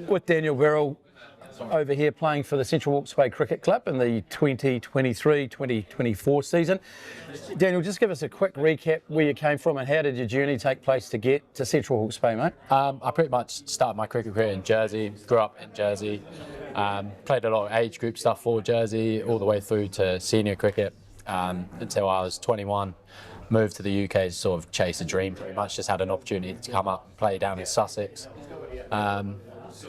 With Daniell Birrell over here playing for the Central Hawke's Bay Cricket Club in the 2023-2024 season. Daniel, just give us a quick recap where you came from and how did your journey take place to get to Central Hawke's Bay, mate? I pretty much started my cricket career in Jersey, grew up in Jersey, played a lot of age group stuff for Jersey all the way through to senior cricket until I was 21. Moved to the UK to sort of chase a dream, pretty much just had an opportunity to come up and play down in Sussex. And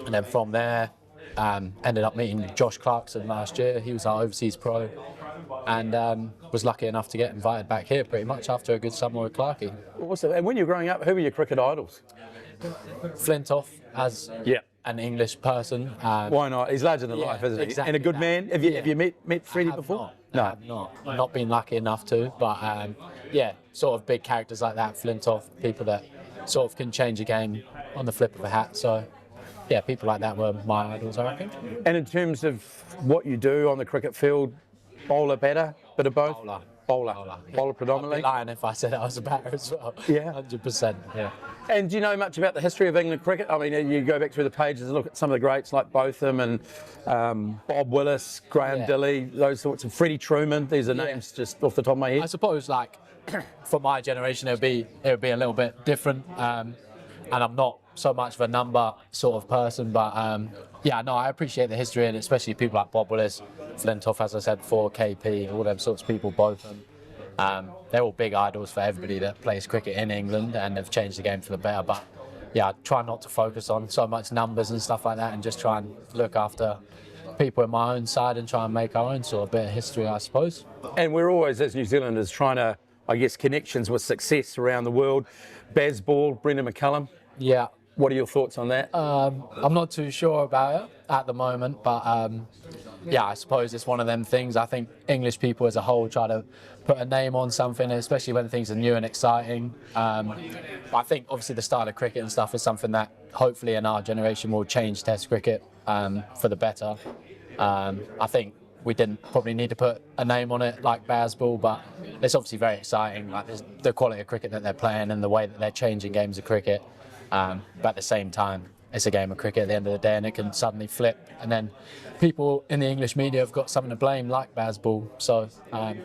then from there, ended up meeting Josh Clarkson last year. He was our overseas pro and was lucky enough to get invited back here pretty much after a good summer with Clarkie. Awesome. And when you were growing up, who were your cricket idols? Flintoff as an English person. Why not? He's larger than life, isn't he? Exactly, and a good man. Have you met Freddie before? No, I have not been lucky enough to, but yeah, sort of big characters like that, Flintoff, people that sort of can change a game on the flip of a hat. So yeah, people like that were my idols, I reckon. And in terms of what you do on the cricket field, bowler, batter, bit of both? Bowler predominantly. I'd be lying if I said I was a batter as well. Yeah. 100%, yeah. And do you know much about the history of England cricket? I mean, you go back through the pages and look at some of the greats like Botham and Bob Willis, Graham Dilley, those sorts of Freddie Truman. These are names just off the top of my head. I suppose, like, for my generation, it would be a little bit different. And I'm not so much of a number sort of person, but yeah, no, I appreciate the history, and especially people like Bob Willis, Flintoff, as I said before, KP, all them sorts of people, both of them. They're all big idols for everybody that plays cricket in England, and they've changed the game for the better. But yeah, I try not to focus on so much numbers and stuff like that, and just try and look after people in my own side and try and make our own sort of bit of history, I suppose. And we're always, as New Zealanders, trying to, I guess, connections with success around the world. Bazball, Brendan McCullum. Yeah. What are your thoughts on that? I'm not too sure about it at the moment, but yeah, I suppose it's one of them things. I think English people as a whole try to put a name on something, especially when things are new and exciting. I think obviously the style of cricket and stuff is something that hopefully in our generation will change Test cricket for the better. I think we didn't probably need to put a name on it like Bazball, but it's obviously very exciting. Like the quality of cricket that they're playing and the way that they're changing games of cricket. But at the same time, it's a game of cricket at the end of the day, and it can suddenly flip. And then people in the English media have got something to blame, like Bazball. So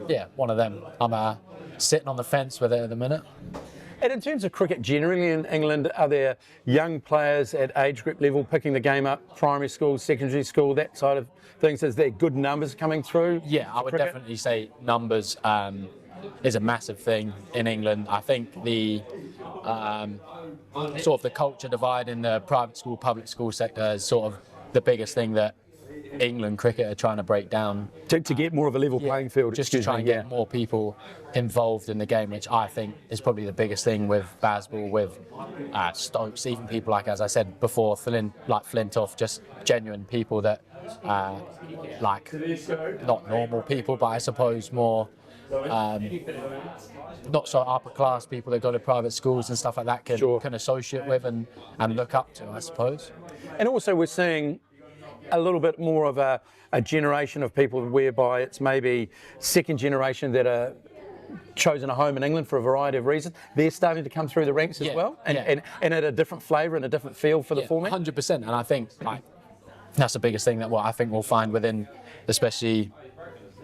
yeah, one of them. I'm sitting on the fence with it at the minute. And in terms of cricket generally in England, are there young players at age group level picking the game up, primary school, secondary school, that side of things? Is there good numbers coming through? Yeah, I would definitely say numbers is a massive thing in England. I think the sort of the culture divide in the private school, public school sector is sort of the biggest thing that England cricket are trying to break down. To get more of a level playing field. Just to try and get more people involved in the game, which I think is probably the biggest thing with Bazball, with Stokes, even people like, as I said before, like Flintoff, just genuine people that like not normal people, but I suppose more not so upper class people that go to private schools and stuff like that can associate with and look up to, I suppose. And also we're seeing a little bit more of a generation of people whereby it's maybe second generation that are chosen a home in England for a variety of reasons. They're starting to come through the ranks as well, and at a different flavour and a different feel for the format. 100%, and I think like that's the biggest thing that I think we'll find within, especially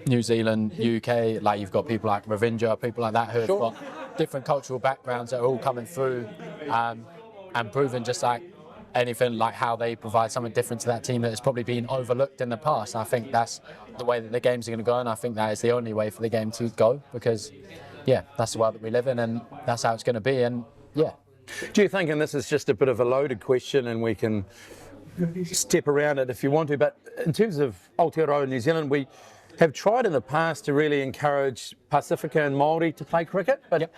New Zealand, UK, like you've got people like Ravindra, people like that who have got different cultural backgrounds that are all coming through and proving just like anything, like how they provide something different to that team that has probably been overlooked in the past. And I think that's the way that the games are going to go, and I think that is the only way for the game to go, because yeah, that's the world that we live in and that's how it's going to be. And yeah. Do you think, and this is just a bit of a loaded question and we can step around it if you want to, but in terms of Aotearoa New Zealand, we have tried in the past to really encourage Pasifika and Māori to play cricket, but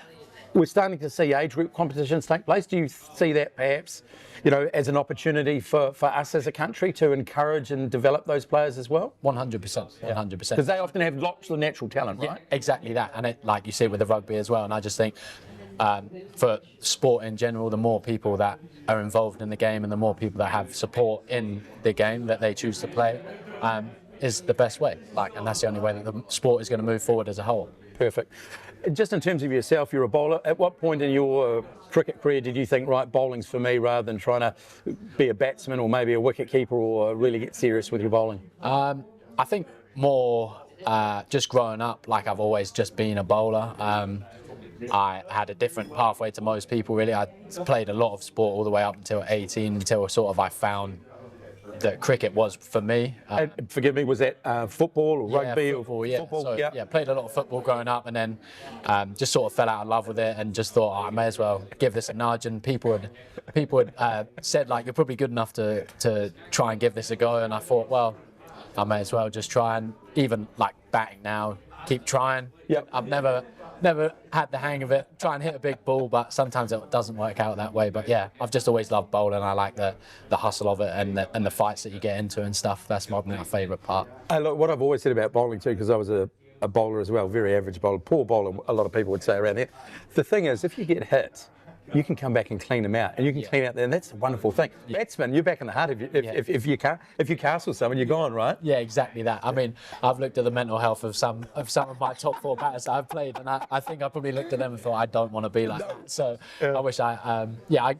we're starting to see age group competitions take place. Do you see that perhaps, you know, as an opportunity for us as a country to encourage and develop those players as well? 100%, 100%. Because they often have lots of natural talent, right? Yeah, exactly that, and it, like you see with the rugby as well. And I just think for sport in general, the more people that are involved in the game and the more people that have support in the game that they choose to play is the best way. And that's the only way that the sport is going to move forward as a whole. Perfect. just in terms of yourself, you're a bowler. At what point in your cricket career did you think, right, bowling's for me, rather than trying to be a batsman or maybe a wicket keeper, or really get serious with your bowling? I think more just growing up, like I've always just been a bowler. I had a different pathway to most people, really. I played a lot of sport all the way up until 18, until sort of I found that cricket was for me. And forgive me, was that football or rugby? Football, or yeah. football? So, Yeah. played a lot of football growing up, and then just sort of fell out of love with it, and just thought, oh, I may as well give this a nudge. And people had said, like, you're probably good enough to try and give this a go. And I thought, well, I may as well just try, and even like batting now, keep trying. Yep. I've never had the hang of it. Try and hit a big ball, but sometimes it doesn't work out that way. But yeah, I've just always loved bowling. I like the hustle of it, and the fights that you get into and stuff. That's my favourite part. Look, what I've always said about bowling too, because I was a bowler as well, very average bowler, poor bowler, a lot of people would say around there. The thing is, if you get hit, you can come back and clean them out, and you can clean out there, and that's a wonderful thing. Batsman, you're back in the heart. If you castle someone, you're gone, right? Yeah, exactly that. I mean, I've looked at the mental health of some of my top 4 batters that I've played, and I think I probably looked at them and thought, I don't want to be like that. So I wish at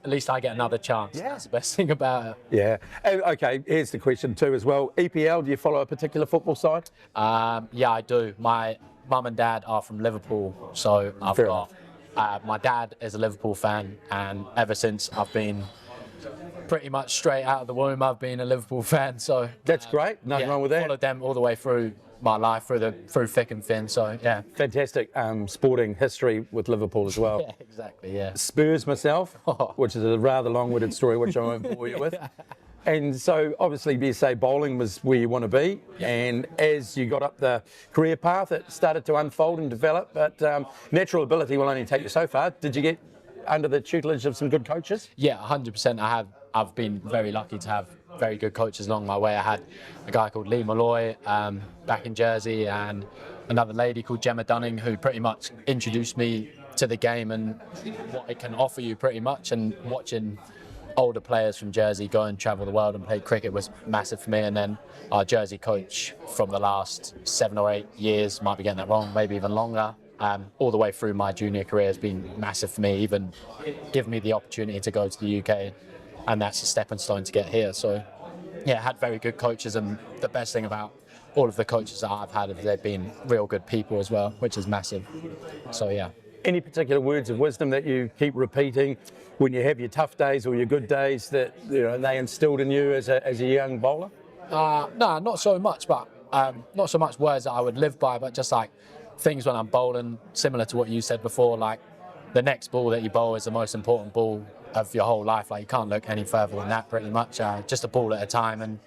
least I get another chance. Yeah. That's the best thing about it. Yeah. Okay, here's the question too as well. EPL, do you follow a particular football side? Yeah, I do. My mum and dad are from Liverpool, so I've Fair got. My dad is a Liverpool fan, and ever since I've been pretty much straight out of the womb, I've been a Liverpool fan. So That's great. Nothing wrong with that. Followed them all the way through my life, through thick and thin. So yeah. Fantastic sporting history with Liverpool as well. Yeah, exactly. Yeah. Spurs myself, which is a rather long-winded story, which I won't bore you with. And so, obviously, you say bowling was where you want to be, and as you got up the career path, it started to unfold and develop, but natural ability will only take you so far. Did you get under the tutelage of some good coaches? Yeah, 100%. I've been very lucky to have very good coaches along my way. I had a guy called Lee Malloy back in Jersey, and another lady called Gemma Dunning, who pretty much introduced me to the game and what it can offer you pretty much. And watching older players from Jersey go and travel the world and play cricket was massive for me. And then our Jersey coach from the last 7 or 8 years, might be getting that wrong, maybe even longer, all the way through my junior career has been massive for me, even giving me the opportunity to go to the UK, and that's a stepping stone to get here. So yeah, I had very good coaches, and the best thing about all of the coaches that I've had is they've been real good people as well, which is massive. So yeah. Any particular words of wisdom that you keep repeating when you have your tough days or your good days that they instilled in you as a young bowler? No, not so much, but not so much words that I would live by, but just like things when I'm bowling, similar to what you said before, like the next ball that you bowl is the most important ball of your whole life. Like you can't look any further than that pretty much, just a ball at a time. And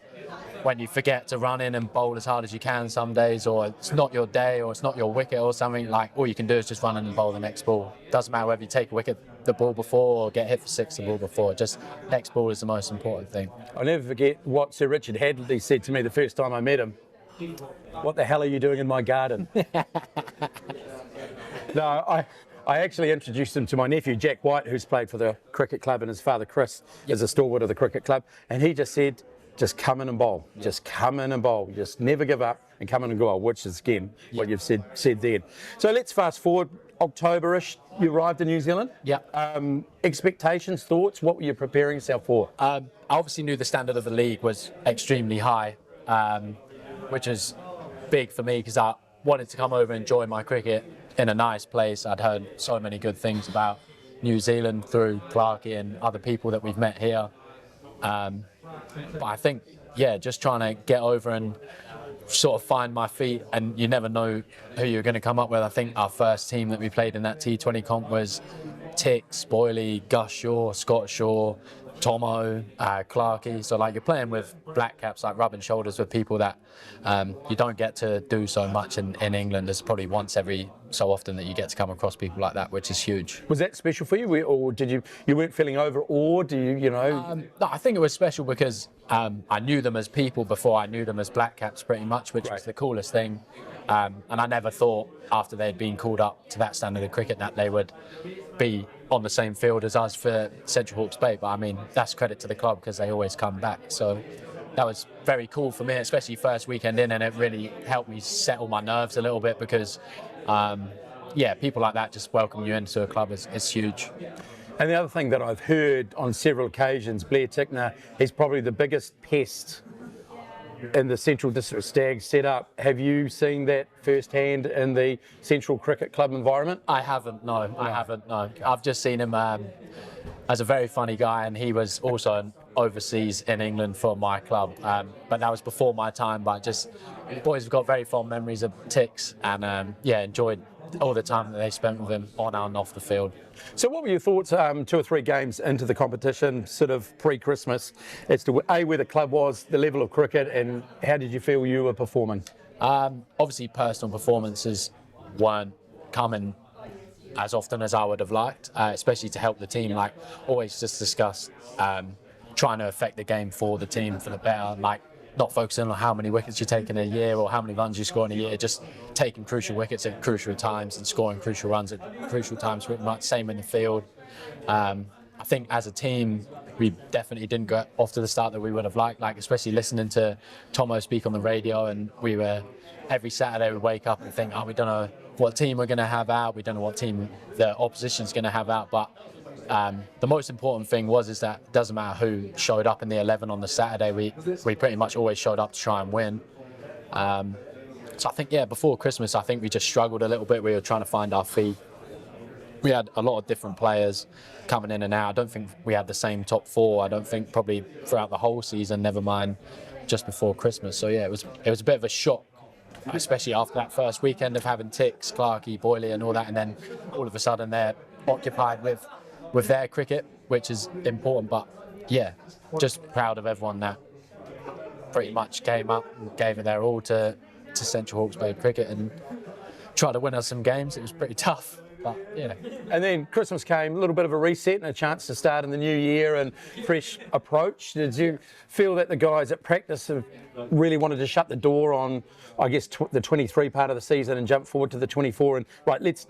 when you forget to run in and bowl as hard as you can some days, or it's not your day, or it's not your wicket or something, like all you can do is just run in and bowl the next ball. Doesn't matter whether you take a wicket the ball before or get hit for 6 the ball before, just next ball is the most important thing. I'll never forget what Sir Richard Hadley said to me the first time I met him. What the hell are you doing in my garden? No, I actually introduced him to my nephew Jack White, who's played for the cricket club, and his father Chris is a stalwart of the cricket club, and he just said, just come in and bowl. Just come in and bowl. Just never give up and come in and bowl, which is, again, what you've said then. So let's fast forward, October-ish, you arrived in New Zealand. Yeah. Expectations, thoughts, what were you preparing yourself for? I obviously knew the standard of the league was extremely high, which is big for me because I wanted to come over and enjoy my cricket in a nice place. I'd heard so many good things about New Zealand through Clarkie and other people that we've met here. But I think, yeah, just trying to get over and sort of find my feet, and you never know who you're going to come up with. I think our first team that we played in that T20 comp was Tick, Spoiley, Gus Shaw, Scott Shaw, Tomo, Clarkie. So like you're playing with black caps, like rubbing shoulders with people that you don't get to do so much in England. There's probably once every so often that you get to come across people like that, which is huge. Was that special for you, or did you weren't feeling overawed? No, I think it was special because I knew them as people before I knew them as black caps pretty much, which was the coolest thing. And I never thought after they'd been called up to that standard of cricket that they would be on the same field as us for Central Hawke's Bay. But I mean, that's credit to the club because they always come back. So that was very cool for me, especially first weekend in, and it really helped me settle my nerves a little bit because yeah, people like that just welcome you into a club is huge. And the other thing that I've heard on several occasions, Blair Tickner is probably the biggest pest in the Central District Stags setup. Have you seen that firsthand in the Central Cricket Club environment? I haven't, no. I haven't, no. I've just seen him as a very funny guy, and he was also overseas in England for my club. But that was before my time, but just, boys have got very fond memories of Ticks, and yeah, enjoyed all the time that they spent with him on and off the field. So what were your thoughts 2 or 3 games into the competition, sort of pre-Christmas, as to where the club was, the level of cricket, and how did you feel you were performing? Obviously personal performances weren't coming as often as I would have liked, especially to help the team. Like always just discuss trying to affect the game for the team for the better, like not focusing on how many wickets you take in a year or how many runs you score in a year, just taking crucial wickets at crucial times and scoring crucial runs at crucial times, pretty much same in the field. I think as a team, we definitely didn't go off to the start that we would have liked, like especially listening to Tomo speak on the radio, and we were, every Saturday we'd wake up and think, oh, we don't know what team we're going to have out, we don't know what team the opposition's going to have out, but the most important thing is that it doesn't matter who showed up in the 11 on the Saturday, we pretty much always showed up to try and win. So I think, yeah, before Christmas, I think we just struggled a little bit. We were trying to find our feet. We had a lot of different players coming in and out. I don't think we had the same top 4. I don't think probably throughout the whole season, never mind just before Christmas. So yeah, it was a bit of a shock, especially after that first weekend of having Ticks, Clarkey, Boyley and all that, and then all of a sudden they're occupied with their cricket, which is important. But yeah, just proud of everyone that pretty much came up and gave it their all to Central Hawke's Bay Cricket and tried to win us some games. It was pretty tough, but yeah. And then Christmas came, a little bit of a reset and a chance to start in the new year and fresh approach. Did you feel that the guys at practice have really wanted to shut the door on, I guess, the 23 part of the season and jump forward to the 24 and, right, let's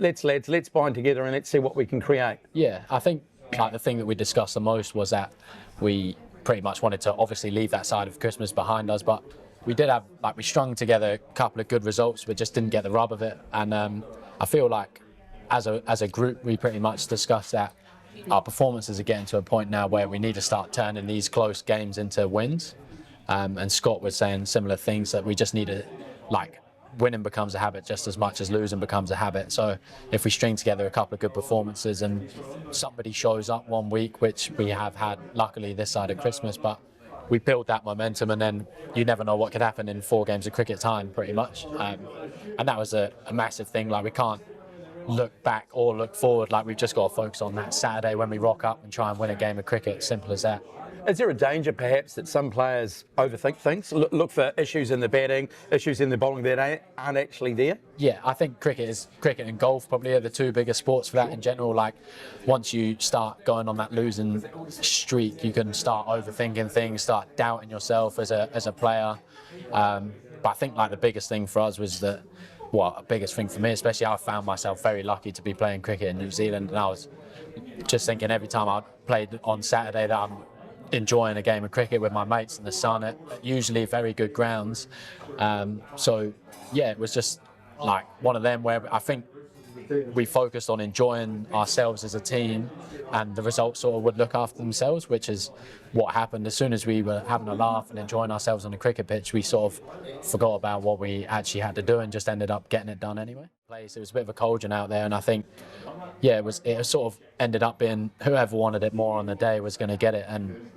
bind together and let's see what we can create? Yeah, I think like the thing that we discussed the most was that we pretty much wanted to obviously leave that side of Christmas behind us, but we did have, like, we strung together a couple of good results, but just didn't get the rub of it. And I feel like as a group, we pretty much discussed that our performances are getting to a point now where we need to start turning these close games into wins. And Scott was saying similar things, that we just need to, like, winning becomes a habit just as much as losing becomes a habit. So if we string together a couple of good performances and somebody shows up one week, which we have had luckily this side of Christmas, but we build that momentum, and then you never know what could happen in 4 games of cricket time, pretty much. And that was a massive thing. Like, we can't look back or look forward. Like, we've just got to focus on that Saturday when we rock up and try and win a game of cricket. Simple as that. Is there a danger, perhaps, that some players overthink things, look for issues in the batting, issues in the bowling that aren't actually there? Yeah, I think cricket and golf probably are the 2 biggest sports for that in general. Like, once you start going on that losing streak, you can start overthinking things, start doubting yourself as a player. But I think, like, the biggest thing for us was that, a biggest thing for me, especially, I found myself very lucky to be playing cricket in New Zealand, and I was just thinking every time I played on Saturday that I'm enjoying a game of cricket with my mates in the sun at usually very good grounds. So yeah, it was just like one of them where I think we focused on enjoying ourselves as a team, and the results sort of would look after themselves, which is what happened. As soon as we were having a laugh and enjoying ourselves on the cricket pitch, we sort of forgot about what we actually had to do and just ended up getting it done anyway. It was a bit of a cauldron out there, and I think, yeah, it sort of ended up being whoever wanted it more on the day was going to get it. And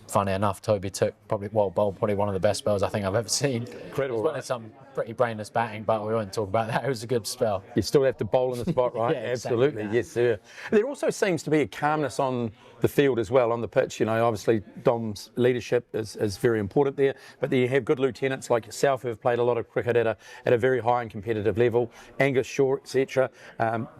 funny enough, Toby took probably one of the best spells I think I've ever seen. Incredible, right? Some pretty brainless batting, but we won't talk about that. It was a good spell. You still have to bowl in the spot, right? Yeah, absolutely, exactly. Yes, sir. There also seems to be a calmness on the field as well, on the pitch. You know, obviously Dom's leadership is very important there, but you have good lieutenants like yourself who have played a lot of cricket at a very high and competitive level. Angus Shaw, etc.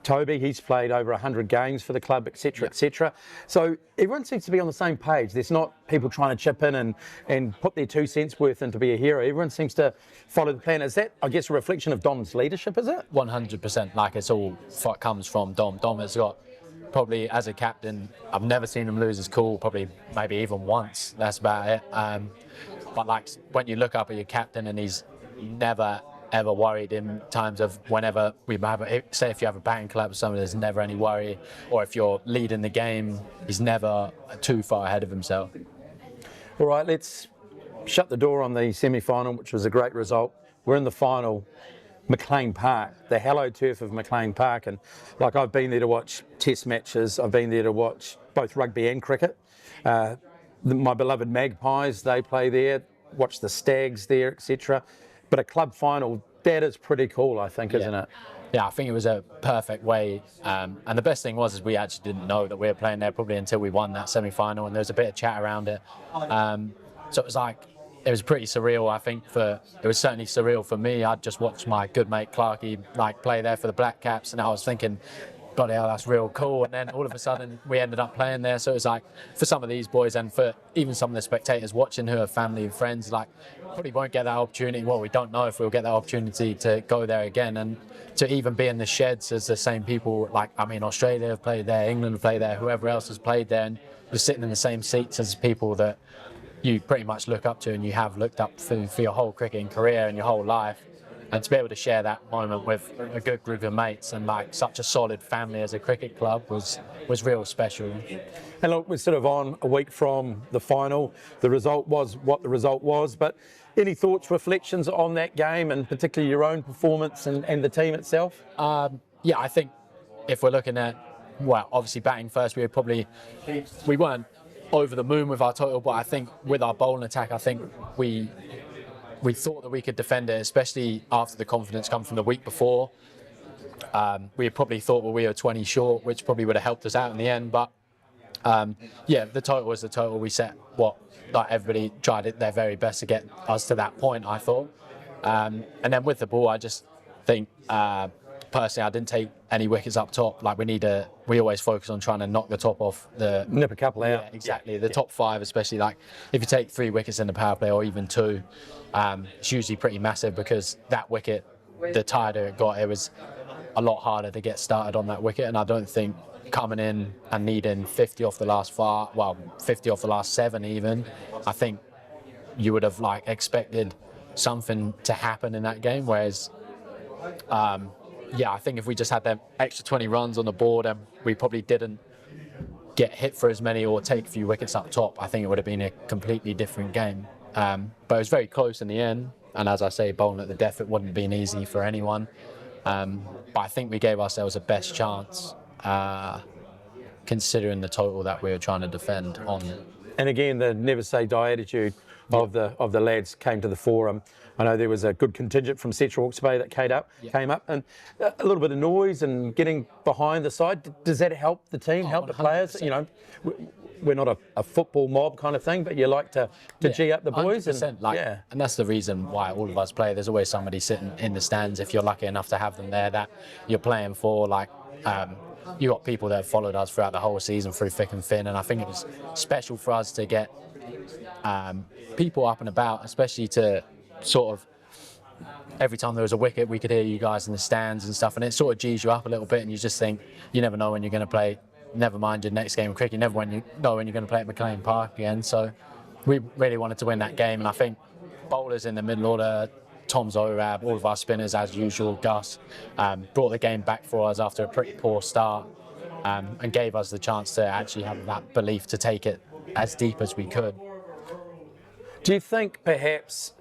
Toby, he's played over 100 games for the club, etc., etc. So everyone seems to be on the same page. There's not people trying to chip in and put their 2 cents worth in to be a hero. Everyone seems to follow the plan. Is that, I guess, a reflection of Dom's leadership, is it? 100%. Like, it's all comes from Dom. Dom has got, probably as a captain, I've never seen him lose his cool, probably maybe even once. That's about it. But like, when you look up at your captain and he's never ever worried in times of whenever we have, say if you have a batting collapse or something, there's never any worry. Or if you're leading the game, he's never too far ahead of himself. All right, let's shut the door on the semi-final, which was a great result. We're in the final, McLean Park, the hallowed turf of McLean Park. And like, I've been there to watch test matches. I've been there to watch both rugby and cricket. My beloved Magpies, they play there, watch the Stags there, etc. But a club final, that is pretty cool, I think, isn't it? Yeah, I think it was a perfect way. And the best thing was is we actually didn't know that we were playing there probably until we won that semi-final, and there was a bit of chat around it. So it was like, it was pretty surreal, I think. It was certainly surreal for me. I'd just watched my good mate Clarkey play there for the Black Caps, and I was thinking, bloody hell, that's real cool. And then all of a sudden we ended up playing there. So it was like, for some of these boys and for even some of the spectators watching who are family and friends, like, probably won't get that opportunity. Well, we don't know if we'll get that opportunity to go there again, and to even be in the sheds as the same people. Like, I mean, Australia have played there, England have played there, whoever else has played there, and you're sitting in the same seats as people that you pretty much look up to and you have looked up to for your whole cricketing career and your whole life. And to be able to share that moment with a good group of mates and like such a solid family as a cricket club was real special. And look, we're sort of on a week from the final. The result was what the result was, but any thoughts, reflections on that game, and particularly your own performance and the team itself? Yeah, I think if we're looking at, well, obviously batting first, we weren't over the moon with our total, but I think with our bowling attack, I think we thought that we could defend it, especially after the confidence come from the week before. We probably thought we were 20 short, which probably would have helped us out in the end. But yeah, the total was the total. We set everybody tried their very best to get us to that point, I thought. And then with the ball, I just think personally, I didn't take any wickets up top. Like, we always focus on trying to knock the top off the... Nip a couple out. Yeah, exactly. The top five, especially, like, if you take 3 wickets in the power play or even 2, it's usually pretty massive, because that wicket, the tighter it got, it was a lot harder to get started on that wicket. And I don't think coming in and needing 50 off the last 50 off the last 7 even, I think you would have, expected something to happen in that game, whereas... yeah, I think if we just had them extra 20 runs on the board and we probably didn't get hit for as many or take a few wickets up top, I think it would have been a completely different game. But it was very close in the end. And as I say, bowling at the death, it wouldn't have been easy for anyone. But I think we gave ourselves a best chance, considering the total that we were trying to defend on. And again, the never say die attitude of the lads came to the fore. I know there was a good contingent from Central Hawke's Bay that came up, and a little bit of noise and getting behind the side. Does that help the team, help 100%. The players? You know, we're not a football mob kind of thing, but you like to G up the boys. 100%, and that's the reason why all of us play. There's always somebody sitting in the stands, if you're lucky enough to have them there, that you're playing for. You got people that have followed us throughout the whole season through thick and thin, and I think it was special for us to get people up and about, especially to sort of, every time there was a wicket, we could hear you guys in the stands and stuff, and it sort of G's you up a little bit, and you just think, you never know when you're going to play, never mind your next game of cricket, you never know when you're going to play at McLean Park again. So we really wanted to win that game, and I think bowlers in the middle order, Tom Zorab, all of our spinners as usual, Gus, brought the game back for us after a pretty poor start, and gave us the chance to actually have that belief to take it as deep as we could. Do you think perhaps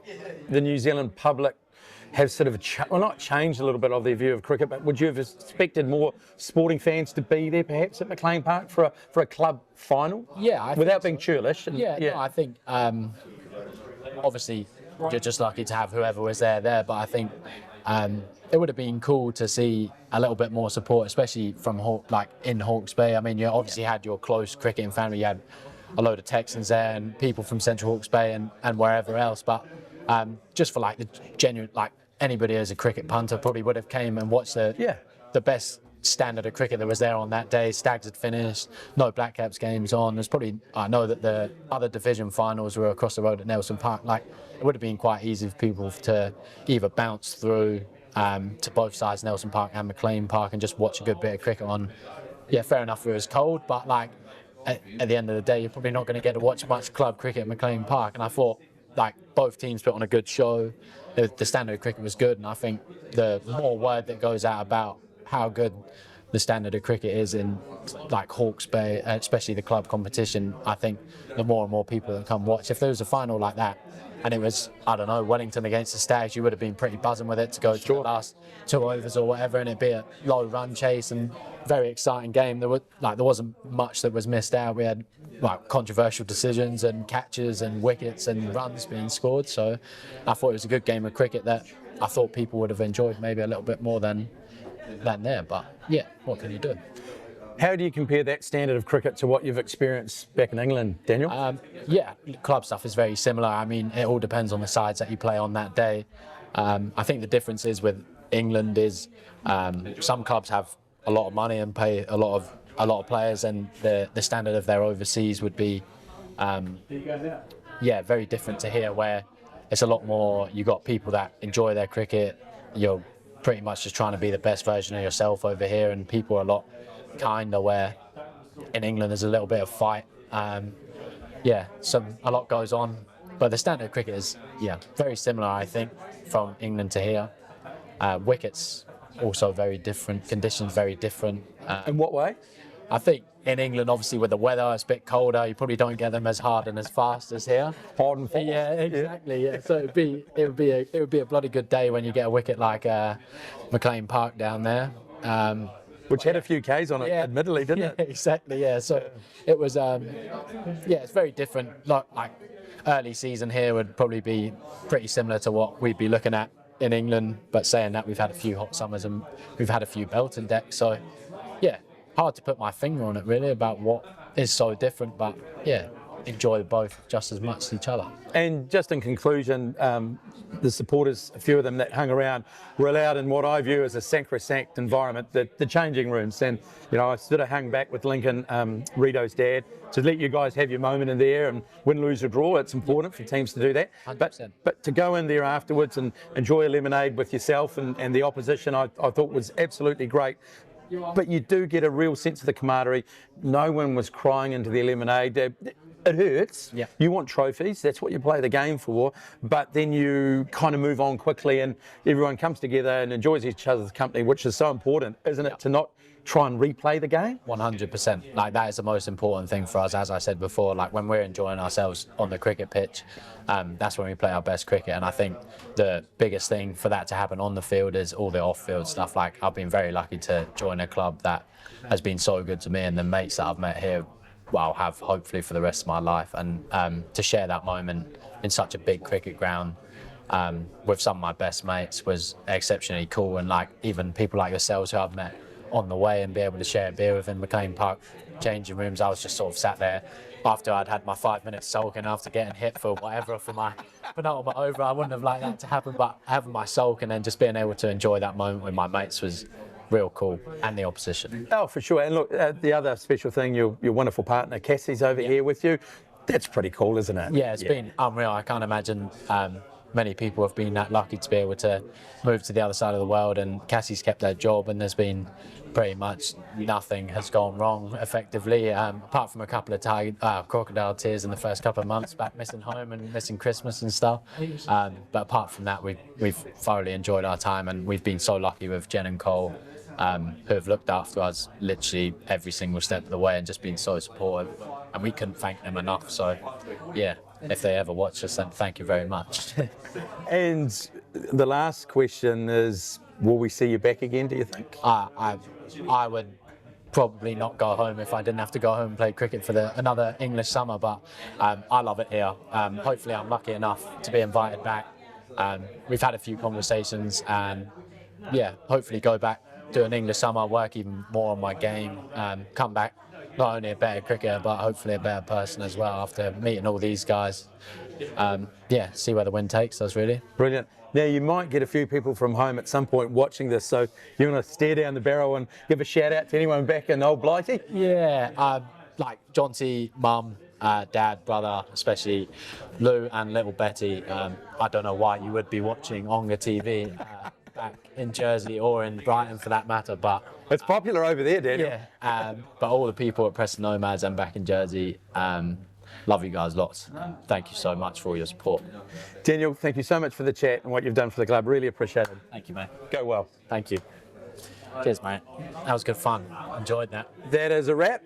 the New Zealand public have sort of, not changed a little bit of their view of cricket, but would you have expected more sporting fans to be there perhaps at McLean Park for a club final? Yeah. Without being churlish. No, I think obviously you're just lucky to have whoever was there, but I think it would have been cool to see a little bit more support, especially from in Hawke's Bay. I mean, you obviously had your close cricketing family, you had a load of Texans there and people from Central Hawke's Bay and wherever else, but just for the genuine, anybody as a cricket punter probably would have came and watched the best standard of cricket that was there on that day. Stags had finished, no Black Caps games on. There's probably, I know that the other division finals were across the road at Nelson Park. It would have been quite easy for people to either bounce through to both sides, Nelson Park and McLean Park, and just watch a good bit of cricket on. Yeah, fair enough, it was cold, but at the end of the day, you're probably not going to get to watch much club cricket at McLean Park. And I thought like both teams put on a good show. The standard of cricket was good, and I think the more word that goes out about how good the standard of cricket is in like Hawke's Bay, especially the club competition, I think the more and more people that come watch. If there was a final like that and it was, I don't know, Wellington against the Stags, you would have been pretty buzzing with it to go to the last 2 overs or whatever, and it'd be a low run chase and very exciting game. There wasn't much that was missed out. We had like controversial decisions and catches and wickets and runs being scored. So I thought it was a good game of cricket that I thought people would have enjoyed maybe a little bit more than there. But yeah, what can you do? How do you compare that standard of cricket to what you've experienced back in England, Daniel? Yeah, club stuff is very similar. I mean, it all depends on the sides that you play on that day. I think the difference is with England is some clubs have a lot of money and pay a lot of players, and the standard of their overseas would be very different to here, where it's a lot more. You got people that enjoy their cricket. You're pretty much just trying to be the best version of yourself over here, and people are a lot kinder, where in England there's a little bit of fight. A lot goes on, but the standard of cricket is very similar, I think, from England to here. Wickets also very different, conditions very different. In what way? I think in England, obviously with the weather, it's a bit colder. You probably don't get them as hard and as fast as here. Hard and fast. Yeah, exactly. Yeah. So it would be a bloody good day when you get a wicket like McLean Park down there. Which had a few Ks on it, admittedly, didn't it? Exactly. Yeah. So it was. It's very different. Like early season here would probably be pretty similar to what we'd be looking at in England. But saying that, we've had a few hot summers and we've had a few Belton decks. So yeah, hard to put my finger on it really about what is so different. But yeah, enjoy both just as much as each other. And just in conclusion, the supporters, a few of them that hung around, were allowed in what I view as a sacrosanct environment, the changing rooms. And, I sort of hung back with Lincoln, Rito's dad, to let you guys have your moment in there, and win, lose or draw. It's important for teams to do that. 100%. But to go in there afterwards and enjoy a lemonade with yourself and the opposition, I thought was absolutely great. But you do get a real sense of the camaraderie. No one was crying into their lemonade. It hurts. Yeah. You want trophies. That's what you play the game for. But then you kind of move on quickly, and everyone comes together and enjoys each other's company, which is so important, isn't it? To not try and replay the game. 100%. Like, that is the most important thing for us. As I said before, like when we're enjoying ourselves on the cricket pitch, that's when we play our best cricket. And I think the biggest thing for that to happen on the field is all the off-field stuff. Like, I've been very lucky to join a club that has been so good to me, and the mates that I've met here, well, I'll have hopefully for the rest of my life. And to share that moment in such a big cricket ground with some of my best mates was exceptionally cool. And like even people like yourselves who I've met on the way and be able to share a beer with in McLean Park changing rooms, I was just sort of sat there after I'd had my 5 minutes sulking after getting hit for whatever for my penultimate over. I wouldn't have liked that to happen, but having my sulk and then just being able to enjoy that moment with my mates was real cool, and the opposition. Oh, for sure. And look, the other special thing, your wonderful partner Cassie's over here with you. That's pretty cool, isn't it? Yeah, it's been unreal. I can't imagine many people have been that lucky to be able to move to the other side of the world, and Cassie's kept her job, and there's been pretty much nothing has gone wrong effectively, apart from a couple of crocodile tears in the first couple of months back missing home and missing Christmas and stuff. But apart from that, we've thoroughly enjoyed our time, and we've been so lucky with Jen and Cole, who have looked after us literally every single step of the way and just been so supportive, and we couldn't thank them enough. So yeah, if they ever watch us, then thank you very much. And the last question is, will we see you back again, do you think? I would probably not go home if I didn't have to go home and play cricket for another English summer, but I love it here. Hopefully I'm lucky enough to be invited back. We've had a few conversations, and yeah, hopefully go back, do an English summer, work even more on my game, come back not only a better cricketer but hopefully a better person as well after meeting all these guys. See where the wind takes us, really. Brilliant. Now, you might get a few people from home at some point watching this, so you want to stare down the barrel and give a shout out to anyone back in Old Blighty? Yeah, like Jonty, Mum, Dad, brother, especially Lou and little Betty. I don't know why you would be watching Onga TV back in Jersey or in Brighton for that matter, but it's popular over there, Daniel. Yeah, but all the people at Preston Nomads and back in Jersey, love you guys lots. Thank you so much for all your support. Daniell, thank you so much for the chat and what you've done for the club. Really appreciate it. Thank you, mate. Go well. Thank you. Cheers, mate. That was good fun. Enjoyed that. That is a wrap.